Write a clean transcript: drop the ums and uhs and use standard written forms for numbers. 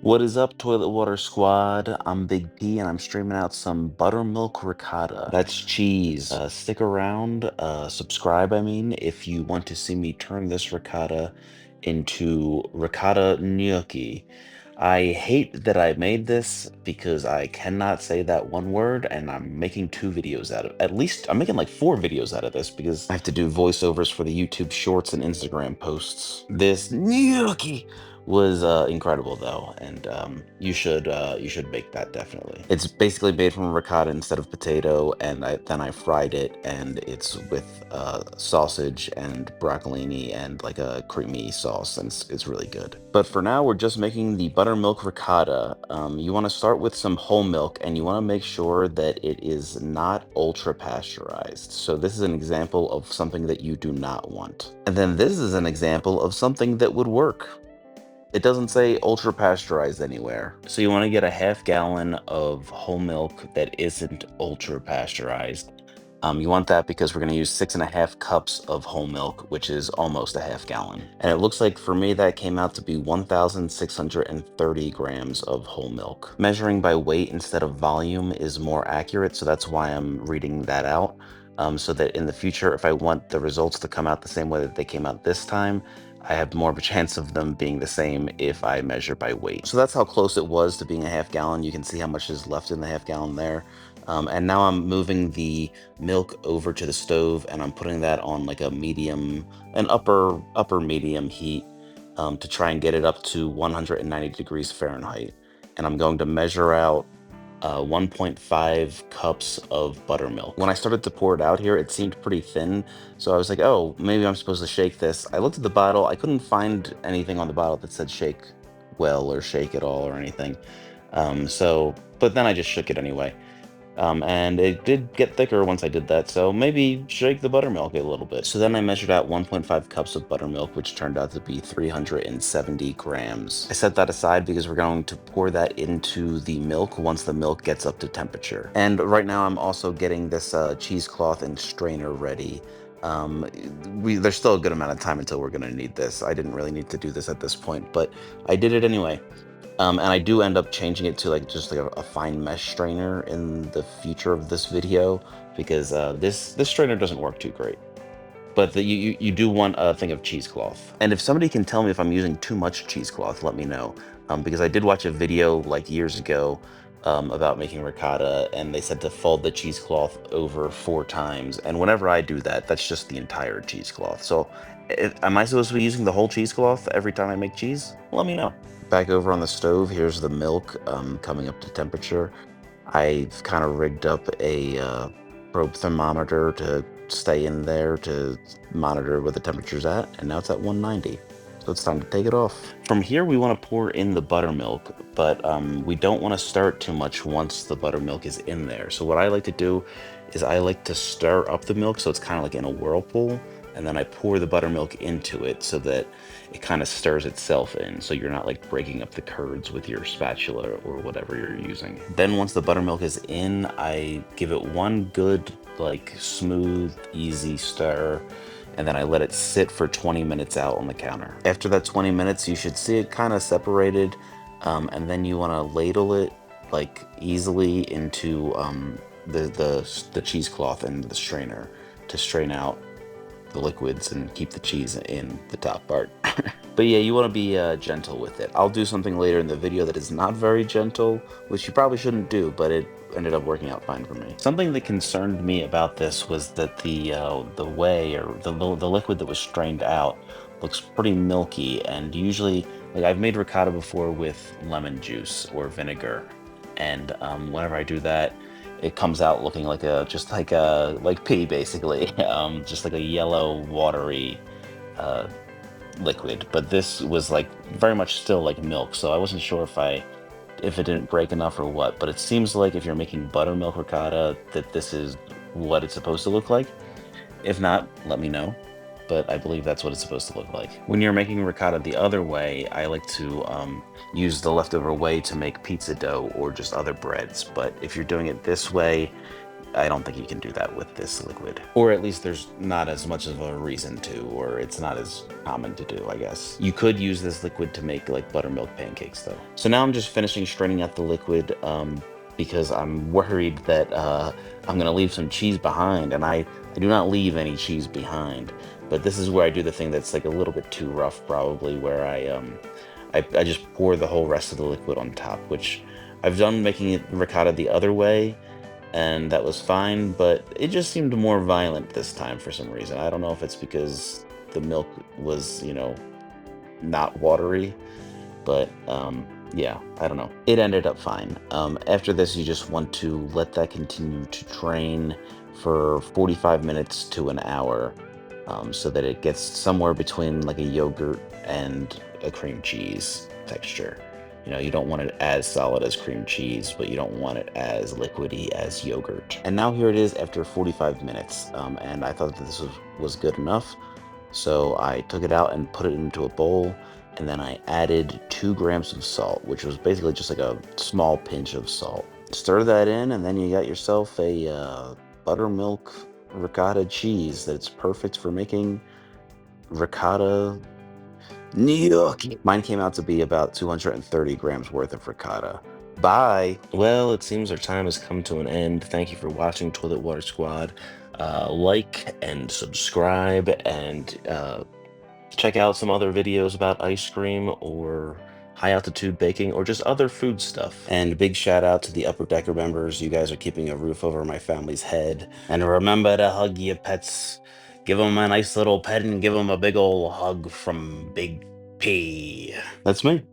What is up, Toilet Water Squad? I'm Big P, and I'm streaming out some Buttermilk Ricotta. That's cheese. Stick around, subscribe, I mean, if you want to see me turn this ricotta into Ricotta Gnocchi. I hate that I made this because I cannot say that one word, and I'm making two videos out of at least I'm making like four videos out of this because I have to do voiceovers for the YouTube shorts and Instagram posts. This gnocchi was incredible though, and you should make that definitely. It's basically made from ricotta instead of potato, and then I fried it, and it's with sausage and broccolini and like a creamy sauce, and it's really good. But for now, we're just making the buttermilk ricotta. You want to start with some whole milk, and you want to make sure that it is not ultra pasteurized. So this is an example of something that you do not want. And then this is an example of something that would work. It doesn't say ultra pasteurized anywhere. So you want to get a half gallon of whole milk that isn't ultra pasteurized. You want that because we're going to use 6.5 cups of whole milk, which is almost a half gallon. And it looks like for me that came out to be 1,630 grams of whole milk. Measuring by weight instead of volume is more accurate, so that's why I'm reading that out. So that in the future, if I want the results to come out the same way that they came out this time, I have more of a chance of them being the same if I measure by weight. So that's how close it was to being a half gallon. You can see how much is left in the half gallon there. And now I'm moving the milk over to the stove, and I'm putting that on like a medium, an upper medium heat, to try and get it up to 190 degrees Fahrenheit. And I'm going to measure out 1.5 cups of buttermilk. When I started to pour it out here, it seemed pretty thin. So I was like, oh, maybe I'm supposed to shake this. I looked at the bottle. I couldn't find anything on the bottle that said shake well or shake at all or anything. But then I just shook it anyway. And it did get thicker once I did that, so maybe shake the buttermilk a little bit. So then I measured out 1.5 cups of buttermilk, which turned out to be 370 grams. I set that aside because we're going to pour that into the milk once the milk gets up to temperature. And right now I'm also getting this cheesecloth and strainer ready. Um, there's still a good amount of time until we're gonna need this. I didn't really need to do this at this point, but I did it anyway. And I do end up changing it to like just like a fine mesh strainer in the future of this video because this strainer doesn't work too great. But you do want a thing of cheesecloth. And if somebody can tell me if I'm using too much cheesecloth, let me know. Because I did watch a video like years ago about making ricotta, and they said to fold the cheesecloth over 4 times. And whenever I do that, that's just the entire cheesecloth. So am I supposed to be using the whole cheesecloth every time I make cheese? Let me know. Back over on the stove, here's the milk coming up to temperature. I've kind of rigged up a probe thermometer to stay in there to monitor where the temperature's at, and now it's at 190. So it's time to take it off. From here, we want to pour in the buttermilk, but we don't want to stir it too much once the buttermilk is in there. So what I like to do is I like to stir up the milk so it's kind of like in a whirlpool, and then I pour the buttermilk into it so that it kind of stirs itself in, so you're not like breaking up the curds with your spatula or whatever you're using. Then once the buttermilk is in, I give it one good like smooth, easy stir, and then I let it sit for 20 minutes out on the counter. After that 20 minutes, you should see it kind of separated, and then you want to ladle it like easily into the cheesecloth and the strainer to strain out the liquids and keep the cheese in the top part. But yeah, you want to be gentle with it. I'll do something later in the video that is not very gentle, which you probably shouldn't do, but it ended up working out fine for me. Something that concerned me about this was that the whey or the liquid that was strained out looks pretty milky, and usually, like I've made ricotta before with lemon juice or vinegar, and whenever I do that, it comes out looking like like pee basically, just like a yellow watery uh, liquid. But this was like very much still like milk, so I wasn't sure if it didn't break enough or what. But it seems like if you're making buttermilk ricotta, that this is what it's supposed to look like. If not, let me know. But I believe that's what it's supposed to look like. When you're making ricotta the other way, I like to use the leftover whey to make pizza dough or just other breads. But if you're doing it this way, I don't think you can do that with this liquid. Or at least there's not as much of a reason to, or it's not as common to do, I guess. You could use this liquid to make like buttermilk pancakes though. So now I'm just finishing straining out the liquid because I'm worried that I'm gonna leave some cheese behind, and I do not leave any cheese behind. But this is where I do the thing that's like a little bit too rough, probably, where I just pour the whole rest of the liquid on top, which I've done making it ricotta the other way, and that was fine, but it just seemed more violent this time for some reason. I don't know if it's because the milk was, not watery, but yeah, I don't know. It ended up fine. After this, you just want to let that continue to drain for 45 minutes to an hour, so that it gets somewhere between like a yogurt and a cream cheese texture. You don't want it as solid as cream cheese, but you don't want it as liquidy as yogurt. And now here it is after 45 minutes, and I thought that this was good enough. So I took it out and put it into a bowl, and then I added 2 grams of salt, which was basically just like a small pinch of salt. Stir that in, and then you got yourself a buttermilk ricotta cheese that's perfect for making ricotta gnocchi. Mine came out to be about 230 grams worth of ricotta. Bye. Well, it seems our time has come to an end. Thank you for watching Toilet Water Squad. Like and subscribe, and check out some other videos about ice cream or high altitude baking or just other food stuff. And big shout out to the Upper Decker members. You guys are keeping a roof over my family's head. And remember to hug your pets. Give them a nice little pet and give them a big ol' hug from Big P. That's me.